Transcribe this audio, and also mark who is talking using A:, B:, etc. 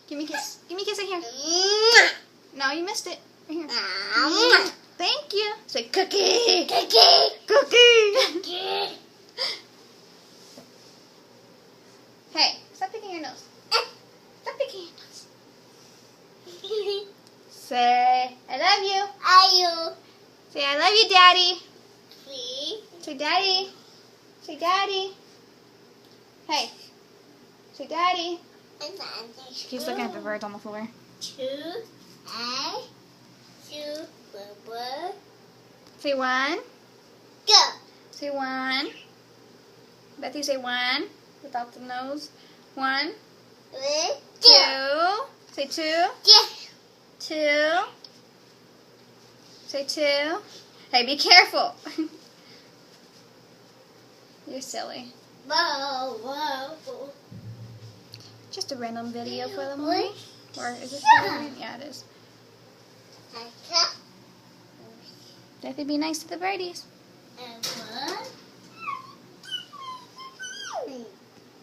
A: Give me a kiss. Give me a kiss right here. No, you missed it. Right here. Thank you. Say cookie.
B: Cookie.
A: Cookie.
B: Cookie.
A: Hey, stop picking your nose. Stop picking your nose. Say, I love you. Say, I love you, Daddy. Say, Daddy. Say, Daddy. Hey. Say, Daddy. She keeps looking at the birds on the floor. Say one.
B: Go.
A: Say one. Bethy, say one. Without the nose. 1, 2. Say 2. 2. Say 2. Hey, be careful. You're silly. Just a random video for the morning. Or is this the morning? Yeah, it is. Bethy, be nice to the birdies.